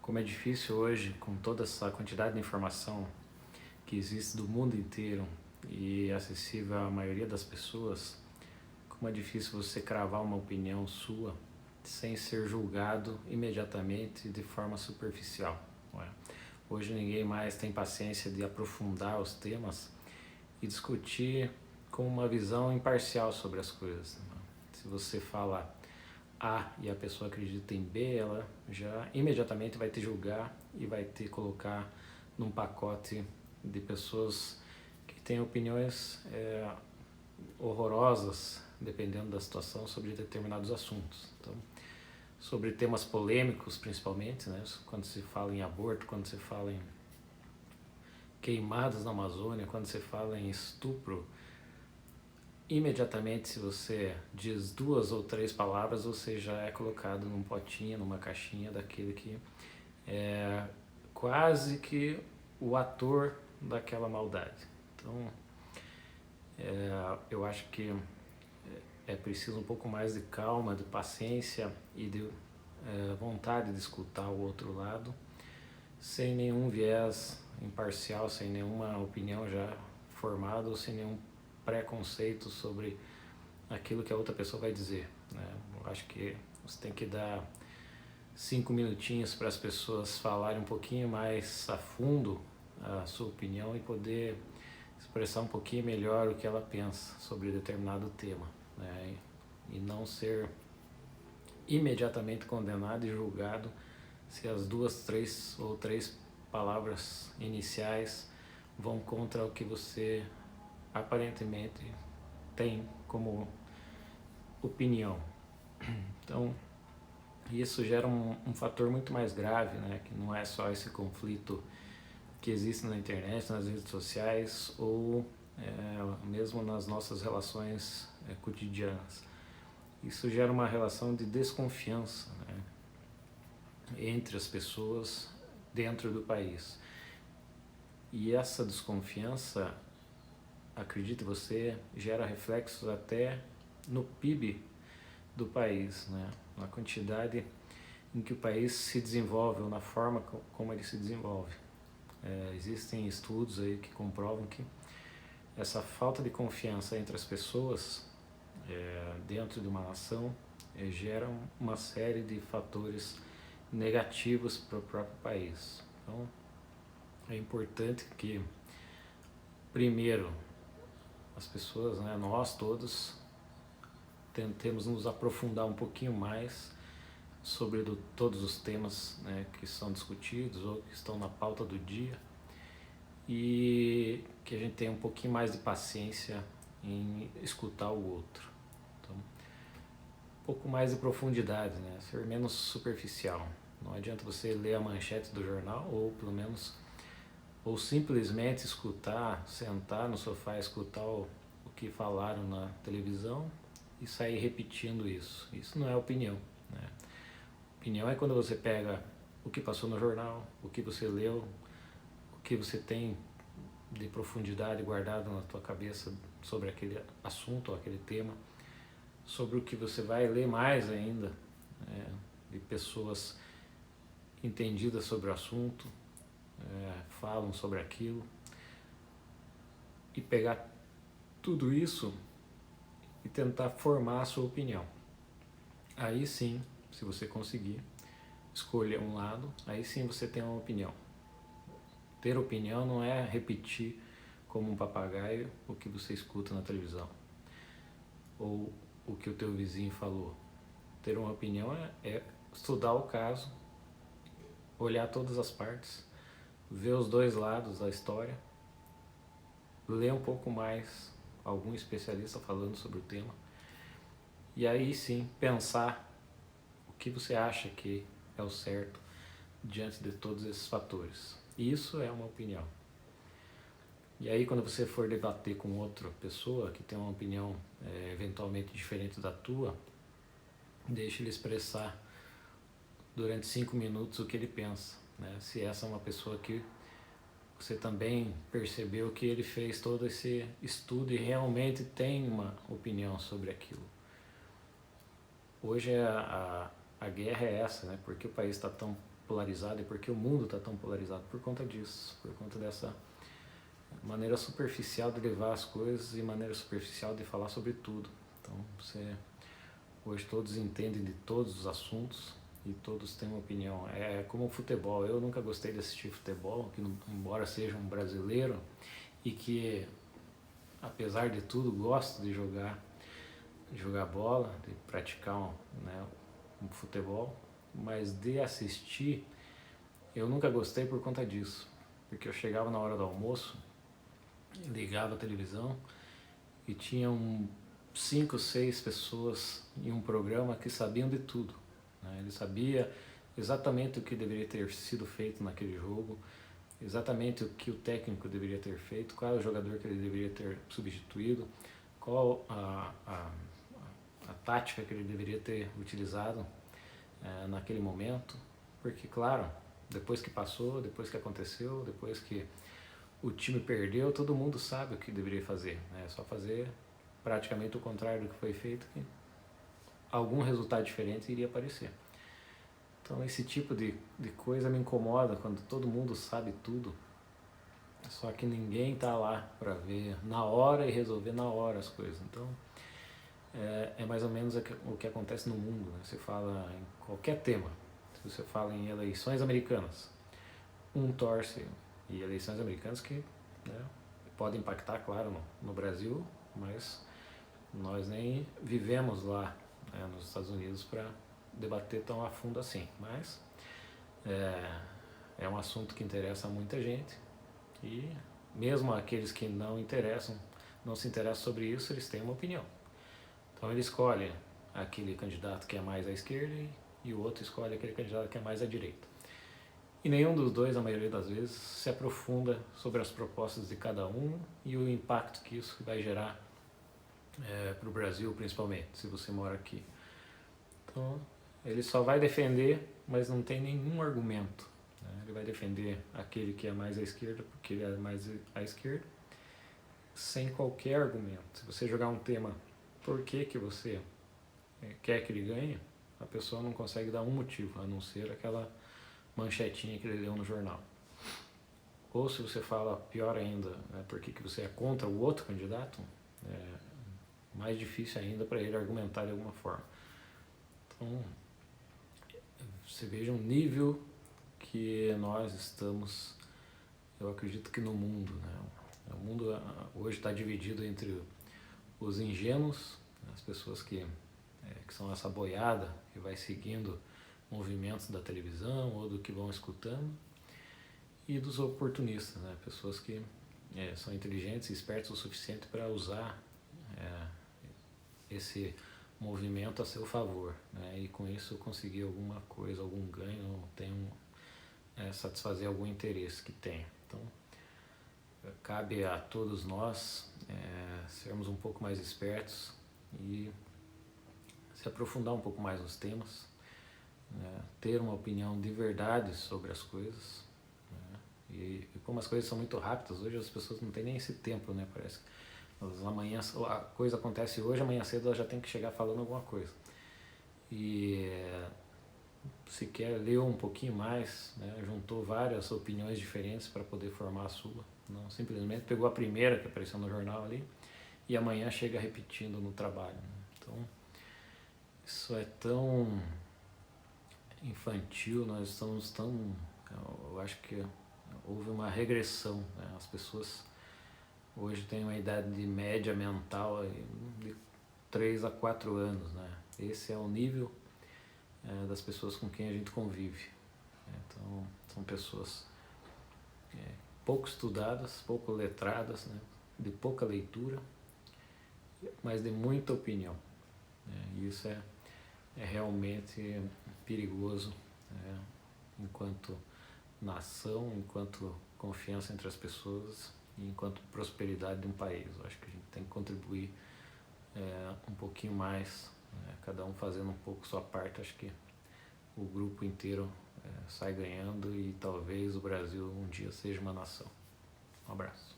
Como é difícil hoje, com toda essa quantidade de informação que existe do mundo inteiro e acessível à maioria das pessoas, como é difícil você cravar uma opinião sua sem ser julgado imediatamente de forma superficial, não é? Hoje ninguém mais tem paciência de aprofundar os temas e discutir com uma visão imparcial sobre as coisas, não é? Se você fala A e a pessoa acredita em B, ela já imediatamente vai te julgar e vai te colocar num pacote de pessoas que têm opiniões horrorosas, dependendo da situação, sobre determinados assuntos. Então, sobre temas polêmicos, principalmente, né? Quando se fala em aborto, quando se fala em queimadas na Amazônia, quando se fala em estupro, imediatamente, se você diz 2 ou 3 palavras, você já é colocado num potinho, numa caixinha daquele que é quase que o ator daquela maldade. Então, eu acho que é preciso um pouco mais de calma, de paciência e de vontade de escutar o outro lado, sem nenhum viés imparcial, sem nenhuma opinião já formada ou sem nenhum preconceito sobre aquilo que a outra pessoa vai dizer, né? Eu acho que você tem que dar 5 minutinhos para as pessoas falarem um pouquinho mais a fundo a sua opinião e poder expressar um pouquinho melhor o que ela pensa sobre determinado tema, né? E não ser imediatamente condenado e julgado se as 2, 3 ou 3 palavras iniciais vão contra o que você aparentemente tem como opinião. Então, isso gera um fator muito mais grave, né? Que não é só esse conflito que existe na internet, nas redes sociais ou mesmo nas nossas relações cotidianas. Isso gera uma relação de desconfiança, né, entre as pessoas dentro do país. E essa desconfiança, acredite você, gera reflexos até no PIB do país, né? Na quantidade em que o país se desenvolve ou na forma como ele se desenvolve. Existem estudos aí que comprovam que essa falta de confiança entre as pessoas dentro de uma nação gera uma série de fatores negativos para o próprio país. Então, é importante que, primeiro, as pessoas, né, nós todos, tentemos nos aprofundar um pouquinho mais sobre todos os temas, né, que são discutidos ou que estão na pauta do dia e que a gente tenha um pouquinho mais de paciência em escutar o outro. Então, um pouco mais de profundidade, né, ser menos superficial. Não adianta você ler a manchete do jornal ou pelo menos ou simplesmente escutar, sentar no sofá e escutar o que falaram na televisão e sair repetindo isso. Isso não é opinião, né? Opinião é quando você pega o que passou no jornal, o que você leu, o que você tem de profundidade guardado na tua cabeça sobre aquele assunto ou aquele tema, sobre o que você vai ler mais ainda, né, de pessoas entendidas sobre o assunto, falam sobre aquilo, e pegar tudo isso e tentar formar a sua opinião. Aí sim, se você conseguir escolher um lado, aí sim você tem uma opinião. Ter opinião não é repetir como um papagaio o que você escuta na televisão ou o que o teu vizinho falou. Ter uma opinião é estudar o caso, olhar todas as partes, ver os dois lados da história, ler um pouco mais algum especialista falando sobre o tema e aí sim pensar o que você acha que é o certo diante de todos esses fatores. Isso é uma opinião. E aí quando você for debater com outra pessoa que tem uma opinião eventualmente diferente da tua, deixe ele expressar durante 5 minutos o que ele pensa, né? Se essa é uma pessoa que você também percebeu que ele fez todo esse estudo e realmente tem uma opinião sobre aquilo. Hoje a guerra é essa, né? Porque o país está tão polarizado e por que o mundo está tão polarizado? Por conta disso, por conta dessa maneira superficial de levar as coisas e maneira superficial de falar sobre tudo. Então, hoje todos entendem de todos os assuntos e todos têm uma opinião. É como o futebol. Eu nunca gostei de assistir futebol, que embora seja um brasileiro e que, apesar de tudo, gosto de jogar bola, de praticar um futebol, mas de assistir eu nunca gostei por conta disso, porque eu chegava na hora do almoço, ligava a televisão e tinham 5, 6 pessoas em um programa que sabiam de tudo, né? Ele sabia exatamente o que deveria ter sido feito naquele jogo, exatamente o que o técnico deveria ter feito, qual é o jogador que ele deveria ter substituído, qual a tática que ele deveria ter utilizado naquele momento, porque claro, depois que passou, depois que aconteceu, depois que o time perdeu, todo mundo sabe o que deveria fazer, né? É só fazer praticamente o contrário do que foi feito, que algum resultado diferente iria aparecer. Então esse tipo de coisa me incomoda, quando todo mundo sabe tudo, só que ninguém está lá para ver na hora e resolver na hora as coisas. Então é mais ou menos o que acontece no mundo, né? Você fala em qualquer tema, se você fala em eleições americanas, um torce, e eleições americanas que, né, podem impactar, claro, no Brasil, mas nós nem vivemos lá, né, nos Estados Unidos para debater tão a fundo assim, mas é um assunto que interessa a muita gente e mesmo aqueles que não se interessam sobre isso, eles têm uma opinião. Então ele escolhe aquele candidato que é mais à esquerda e o outro escolhe aquele candidato que é mais à direita. E nenhum dos dois, a maioria das vezes, se aprofunda sobre as propostas de cada um e o impacto que isso vai gerar para o Brasil, principalmente, se você mora aqui. Então, ele só vai defender, mas não tem nenhum argumento, né? Ele vai defender aquele que é mais à esquerda, porque ele é mais à esquerda, sem qualquer argumento. Se você jogar um tema, por que você quer que ele ganhe, a pessoa não consegue dar um motivo, a não ser aquela manchetinha que ele leu no jornal. Ou se você fala pior ainda, né, por que você é contra o outro candidato, é mais difícil ainda para ele argumentar de alguma forma. Então, você veja um nível que nós estamos, eu acredito que no mundo, né? O mundo hoje está dividido entre os ingênuos, as pessoas que são essa boiada que vai seguindo movimentos da televisão ou do que vão escutando, e dos oportunistas, né? Pessoas que são inteligentes e espertas o suficiente para usar esse movimento a seu favor, né? E com isso conseguir alguma coisa, algum ganho, satisfazer algum interesse que tem. Então cabe a todos nós sermos um pouco mais espertos e se aprofundar um pouco mais nos temas, né? Ter uma opinião de verdade sobre as coisas, né? E como as coisas são muito rápidas, hoje as pessoas não têm nem esse tempo, né? Parece que amanhã a coisa acontece hoje, amanhã cedo ela já tem que chegar falando alguma coisa. E se quer ler um pouquinho mais, né? Juntou várias opiniões diferentes para poder formar a sua. Não simplesmente pegou a primeira que apareceu no jornal ali e amanhã chega repetindo no trabalho, né? Então isso é tão infantil, nós estamos tão... Eu acho que houve uma regressão, né? As pessoas hoje têm uma idade de média mental de 3 a 4 anos, né? Esse é o nível das pessoas com quem a gente convive. Então são pessoas pouco estudadas, pouco letradas, né? De pouca leitura, mas de muita opinião, né? E isso é realmente perigoso, né? Enquanto nação, enquanto confiança entre as pessoas e enquanto prosperidade de um país. Eu acho que a gente tem que contribuir um pouquinho mais, né? Cada um fazendo um pouco sua parte. Acho que o grupo inteiro sai ganhando e talvez o Brasil um dia seja uma nação. Um abraço.